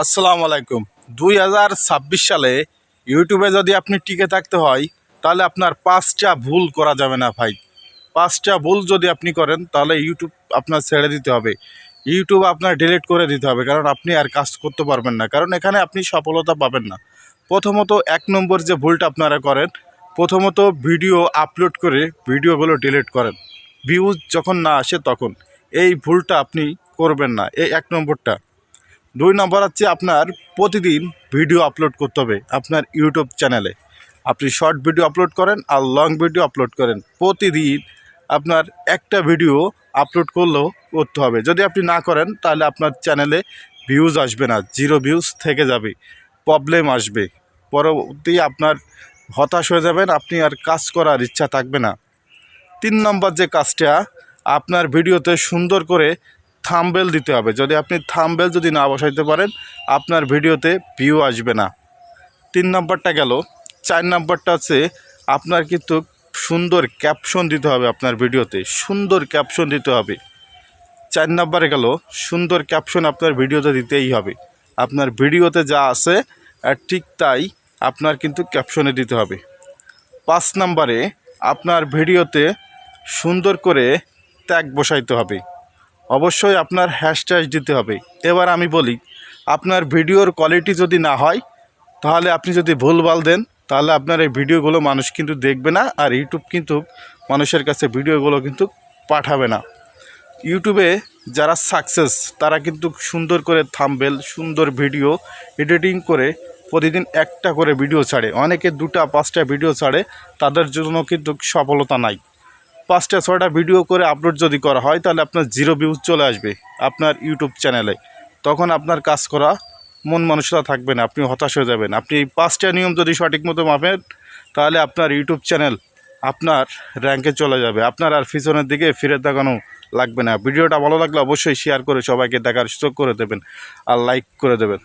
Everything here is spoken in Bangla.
আসসালামু আলাইকুম। 2026 সালে ইউটিউবে যদি আপনি টিকে থাকতে হয় তাহলে আপনার 5টা ভুল করা যাবে না ভাই। 5টা ভুল যদি আপনি করেন তাহলে ইউটিউব আপনার ছেড়ে দিতে হবে, ইউটিউব আপনার ডিলিট করে দিতে হবে, কারণ আপনি আর কাজ করতে পারবেন না, কারণ এখানে আপনি সফলতা পাবেন না। প্রথমত 1 নম্বর যে ভুলটা আপনারা করেন, প্রথমত ভিডিও আপলোড করে ভিডিওগুলো ডিলিট করেন ভিউজ যখন না আসে তখন। এই ভুলটা আপনি করবেন না, এই 1 নম্বরটা। 2 নম্বর হচ্ছে আপনার প্রতিদিন ভিডিও আপলোড করতে হবে আপনার ইউটিউব চ্যানেলে। আপনি শর্ট ভিডিও আপলোড করেন আর লং ভিডিও আপলোড করেন, প্রতিদিন আপনার একটা ভিডিও আপলোড করলেও করতে হবে। যদি আপনি না করেন তাহলে আপনার চ্যানেলে ভিউজ আসবে না, 0 ভিউজ থেকে যাবে, প্রবলেম আসবে, পরবর্তী আপনার হতাশ হয়ে যাবেন, আপনি আর কাজ করার ইচ্ছা থাকবে না। 3 নম্বর যে কাজটা, আপনার ভিডিওতে সুন্দর করে থাম্বনেল দিতে হবে। যদি আপনি থাম্বনেল যদি না বসাইতে পারেন আপনার ভিডিওতে ভিউ আসবে না। 3 নম্বরটা গেল। 4 নম্বরটা হচ্ছে আপনার কিন্তু সুন্দর ক্যাপশন দিতে হবে আপনার ভিডিওতে, সুন্দর ক্যাপশন দিতে হবে। 4 নম্বরে গেল, সুন্দর ক্যাপশন আপনার ভিডিওতে দিতেই হবে। আপনার ভিডিওতে যা আছে ঠিক তাই আপনার কিন্তু ক্যাপশনে দিতে হবে। 5 নম্বরে আপনার ভিডিওতে সুন্দর করে ট্যাগ বসাইতে হবে, অবশ্যই আপনার হ্যাশট্যাগ দিতে হবে। এবার আমি বলি, আপনার ভিডিওর কোয়ালিটি যদি না হয় তাহলে আপনি যদি ভুলভাল দেন তাহলে আপনার এই ভিডিওগুলো মানুষ কিন্তু দেখবে না, আর ইউটিউব কিন্তু মানুষের কাছে ভিডিওগুলো কিন্তু পাঠাবে না। ইউটিউবে যারা সাকসেস তারা কিন্তু সুন্দর করে থাম্বনেল, সুন্দর ভিডিও এডিটিং করে প্রতিদিন একটা করে ভিডিও ছাড়ে, অনেকে 2টা 5টা ভিডিও ছাড়ে, তাদের জন্য কিন্তু সফলতা নাই। 5টা 6টা ভিডিও করে আপলোড যদি করা হয় তাহলে আপনার 0 ভিউজ চলে আসবে আপনার ইউটিউব চ্যানেলে, তখন আপনার কাজ করা মন মানসিকতা থাকবে না, আপনি হতাশ হয়ে যাবেন। আপনি এই 5টা নিয়ম যদি সঠিক মতো মাপেন তাহলে আপনার ইউটিউব চ্যানেল আপনার র্যাঙ্কে চলে যাবে, আপনার আর পিছনের দিকে ফিরে তাকানো লাগবে না। ভিডিওটা ভালো লাগলে অবশ্যই শেয়ার করে সবাইকে দেখার সুযোগ করে দেবেন আর লাইক করে দেবেন।